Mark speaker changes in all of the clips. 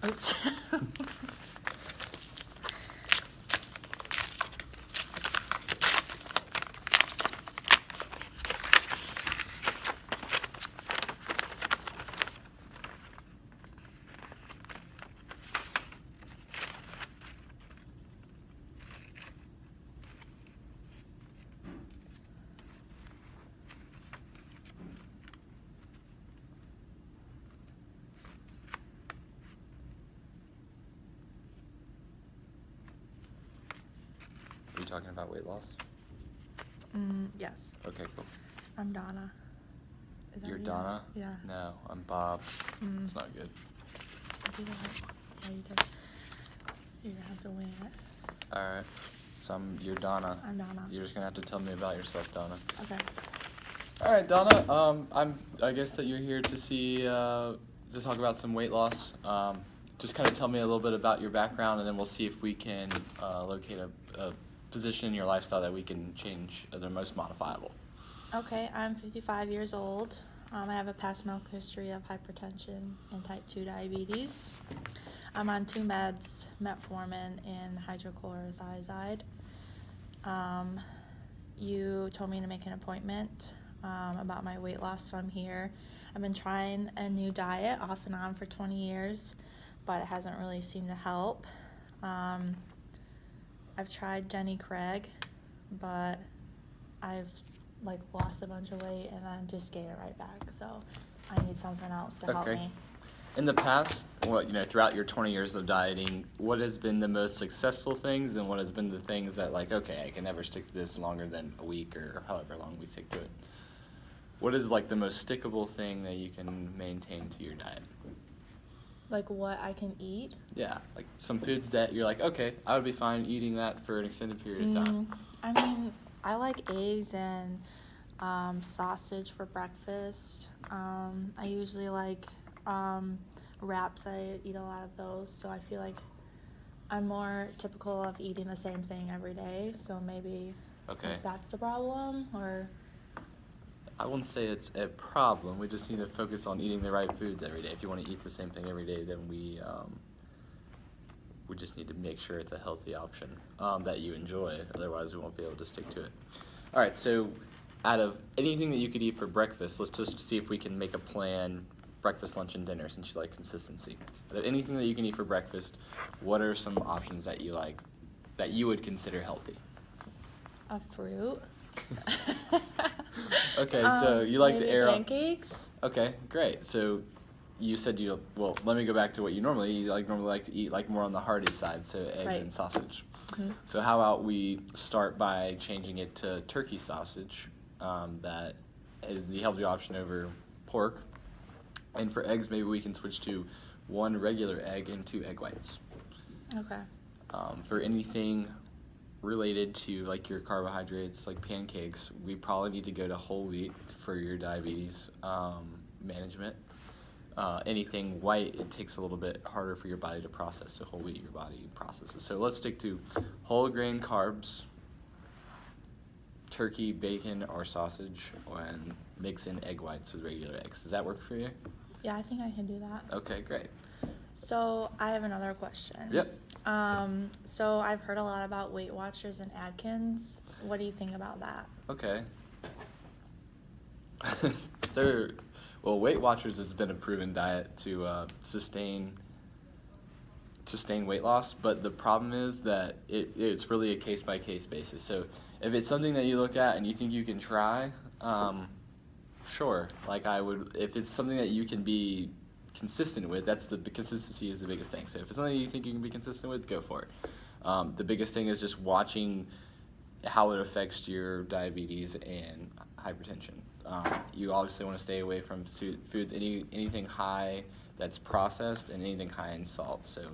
Speaker 1: notes.
Speaker 2: Are you talking about weight loss?
Speaker 1: Yes.
Speaker 2: Okay, cool.
Speaker 1: I'm Donna. Is that
Speaker 2: You're
Speaker 1: you?
Speaker 2: Donna?
Speaker 1: Yeah.
Speaker 2: No, I'm Bob. It's not good.
Speaker 1: You do that. Yeah, you did. You're gonna have to wing it.
Speaker 2: Alright. So you're Donna.
Speaker 1: I'm Donna.
Speaker 2: You're just gonna have to tell me about yourself, Donna.
Speaker 1: Okay.
Speaker 2: Alright, Donna. I guess that you're here to see, to talk about some weight loss. Just kind of tell me a little bit about your background, and then we'll see if we can locate a position in your lifestyle that we can change the most modifiable.
Speaker 1: Okay, I'm 55 years old. I have a past medical history of hypertension and type 2 diabetes. I'm on 2 meds, metformin and hydrochlorothiazide. You told me to make an appointment about my weight loss, so I'm here. I've been trying a new diet off and on for 20 years, but it hasn't really seemed to help. I've tried Jenny Craig, but I've lost a bunch of weight and then just gained it right back. So I need something else to help me.
Speaker 2: In the past, throughout your 20 years of dieting, what has been the most successful things, and what has been the things that okay, I can never stick to this longer than a week or however long we stick to it? What is the most stickable thing that you can maintain to your diet?
Speaker 1: What I can eat?
Speaker 2: Yeah, some foods that you're okay, I would be fine eating that for an extended period of time.
Speaker 1: I mean, I like eggs and sausage for breakfast. I usually like wraps. I eat a lot of those, so I feel like I'm more typical of eating the same thing every day, so maybe that's the problem, or...
Speaker 2: I wouldn't say it's a problem. We just need to focus on eating the right foods every day. If you want to eat the same thing every day, then we just need to make sure it's a healthy option that you enjoy. Otherwise, we won't be able to stick to it. All right, so out of anything that you could eat for breakfast, let's just see if we can make a plan, breakfast, lunch, and dinner, since you like consistency. Out of anything that you can eat for breakfast, what are some options that you like, that you would consider healthy?
Speaker 1: A fruit.
Speaker 2: Okay, so you like to air
Speaker 1: pancakes.
Speaker 2: Okay, great. So you said let me go back to what you normally eat. You normally like to eat more on the hearty side, so eggs and sausage.
Speaker 1: Mm-hmm.
Speaker 2: So how about we start by changing it to turkey sausage, that is the healthy option over pork. And for eggs, maybe we can switch to 1 regular egg and 2 egg whites.
Speaker 1: Okay.
Speaker 2: For anything related to your carbohydrates, like pancakes, we probably need to go to whole wheat for your diabetes management. Anything white, it takes a little bit harder for your body to process, so whole wheat your body processes. So let's stick to whole grain carbs, turkey, bacon, or sausage, and mix in egg whites with regular eggs. Does that work for you?
Speaker 1: Yeah, I think I can do that.
Speaker 2: Okay, great.
Speaker 1: So I have another question.
Speaker 2: Yep.
Speaker 1: So I've heard a lot about Weight Watchers and Atkins. What do you think about that?
Speaker 2: Okay. Weight Watchers has been a proven diet to sustain weight loss, but the problem is that it's really a case-by-case basis. So if it's something that you look at and you think you can try, sure. If it's something that you can be consistent with, the consistency is the biggest thing. So if it's something you think you can be consistent with, go for it. The biggest thing is just watching how it affects your diabetes and hypertension. You obviously want to stay away from foods, anything high that's processed, and anything high in salt. So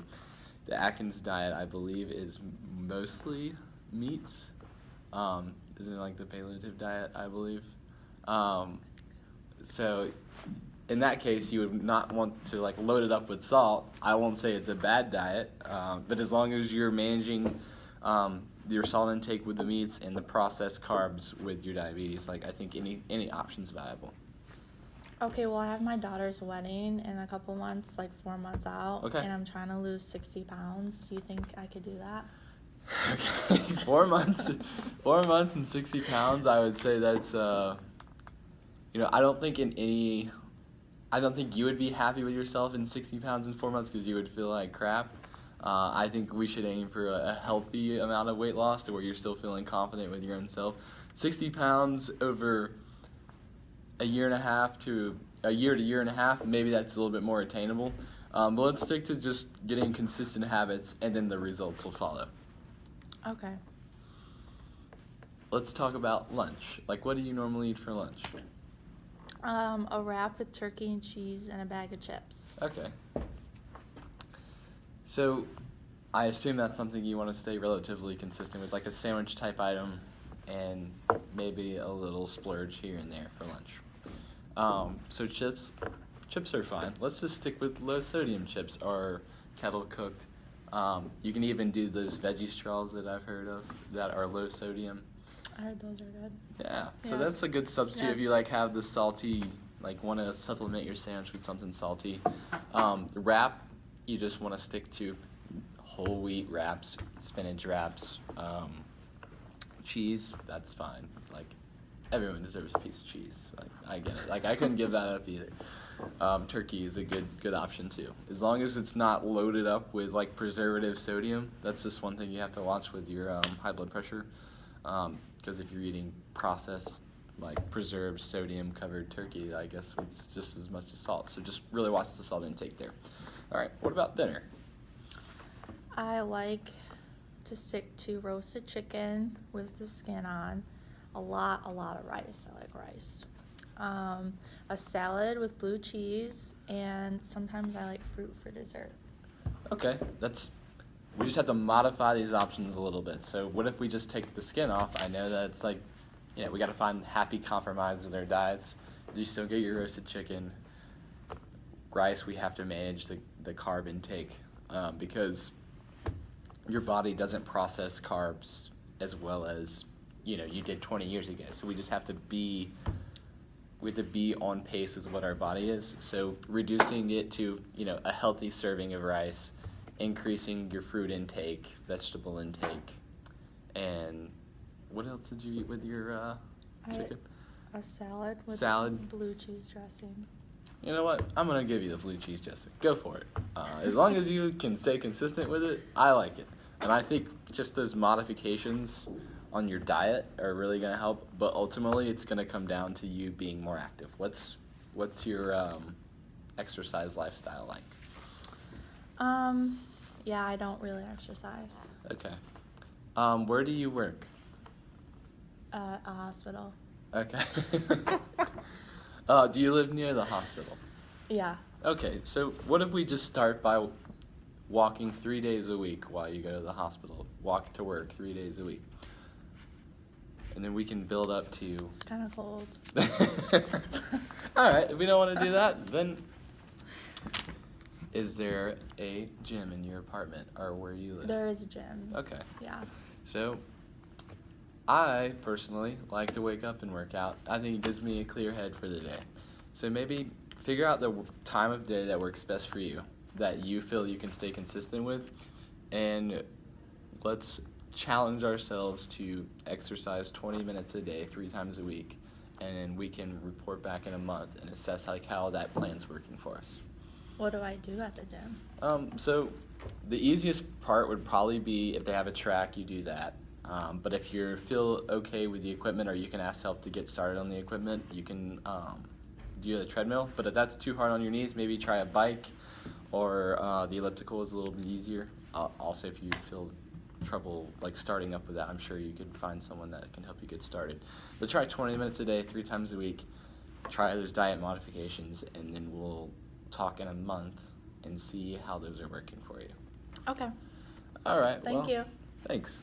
Speaker 2: the Atkins diet, I believe, is mostly meats. Isn't it the palliative diet, I believe? So in that case, you would not want to load it up with salt. I won't say it's a bad diet, but as long as you're managing your salt intake with the meats and the processed carbs with your diabetes, I think any option's viable.
Speaker 1: Okay, well, I have my daughter's wedding in a couple months, like 4 months out.
Speaker 2: Okay.
Speaker 1: And I'm trying to lose 60 pounds. Do you think I could do that?
Speaker 2: Okay, 4 months, 4 months and 60 pounds. I would say that's, I don't think I don't think you would be happy with yourself in 60 pounds in 4 months because you would feel like crap. I think we should aim for a healthy amount of weight loss to where you're still feeling confident with your own self. 60 pounds over a year and a half to a year and a half, maybe that's a little bit more attainable. But let's stick to just getting consistent habits, and then the results will follow.
Speaker 1: Okay.
Speaker 2: Let's talk about lunch. Like, what do you normally eat for lunch?
Speaker 1: A wrap with turkey and cheese and a bag of chips.
Speaker 2: Okay. So, I assume that's something you want to stay relatively consistent with, like a sandwich type item, and maybe a little splurge here and there for lunch. So chips are fine. Let's just stick with low sodium chips or kettle cooked. You can even do those veggie straws that I've heard of that are low sodium.
Speaker 1: I heard those are good.
Speaker 2: Yeah, so
Speaker 1: Yeah.
Speaker 2: that's a good substitute
Speaker 1: Yeah.
Speaker 2: if you have the salty, want to supplement your sandwich with something salty. Wrap, you just want to stick to whole wheat wraps, spinach wraps, cheese. That's fine. Everyone deserves a piece of cheese. I get it. I couldn't give that up either. Turkey is a good option too, as long as it's not loaded up with preservative sodium. That's just one thing you have to watch with your high blood pressure. Because if you're eating processed, preserved sodium-covered turkey, I guess it's just as much as salt. So just really watch the salt intake there. All right, what about dinner?
Speaker 1: I like to stick to roasted chicken with the skin on. A lot of rice. I like rice. A salad with blue cheese, and sometimes I like fruit for dessert.
Speaker 2: Okay, we just have to modify these options a little bit. So what if we just take the skin off? I know that it's we got to find happy compromise with our diets. You still get your roasted chicken. Rice, we have to manage the carb intake because your body doesn't process carbs as well as you did 20 years ago. So we just have to be on pace with what our body is. So reducing it to a healthy serving of rice, increasing your fruit intake, vegetable intake, and what else did you eat with your chicken?
Speaker 1: A salad with
Speaker 2: Salad.
Speaker 1: blue cheese dressing.
Speaker 2: You know what? I'm gonna give you the blue cheese, Jessica. Go for it. As long as you can stay consistent with it, I like it. And I think just those modifications on your diet are really gonna help. But ultimately, it's gonna come down to you being more active. What's your exercise lifestyle like?
Speaker 1: Yeah, I don't really exercise.
Speaker 2: Okay. Where do you work?
Speaker 1: A hospital.
Speaker 2: Okay. Do you live near the hospital?
Speaker 1: Yeah.
Speaker 2: Okay, so what if we just start by walking 3 days a week while you go to the hospital? Walk to work 3 days a week. And then we can build up to...
Speaker 1: It's kind of cold.
Speaker 2: All right, if we don't want to do that, then... Is there a gym in your apartment or where you live?
Speaker 1: There is a gym.
Speaker 2: Okay.
Speaker 1: Yeah.
Speaker 2: So, I personally like to wake up and work out. I think it gives me a clear head for the day. So maybe figure out the time of day that works best for you, that you feel you can stay consistent with, and let's challenge ourselves to exercise 20 minutes a day, 3 times a week, and then we can report back in a month and assess how that plan's working for us.
Speaker 1: What do I do at the gym?
Speaker 2: So the easiest part would probably be if they have a track, you do that. But if you feel okay with the equipment, or you can ask help to get started on the equipment, you can do the treadmill. But if that's too hard on your knees, maybe try a bike, or the elliptical is a little bit easier. Also, if you feel trouble starting up with that, I'm sure you could find someone that can help you get started. But try 20 minutes a day, 3 times a week. Try those diet modifications, and then we'll talk in a month and see how those are working for you.
Speaker 1: Okay.
Speaker 2: All right.
Speaker 1: Thank you.
Speaker 2: Thanks.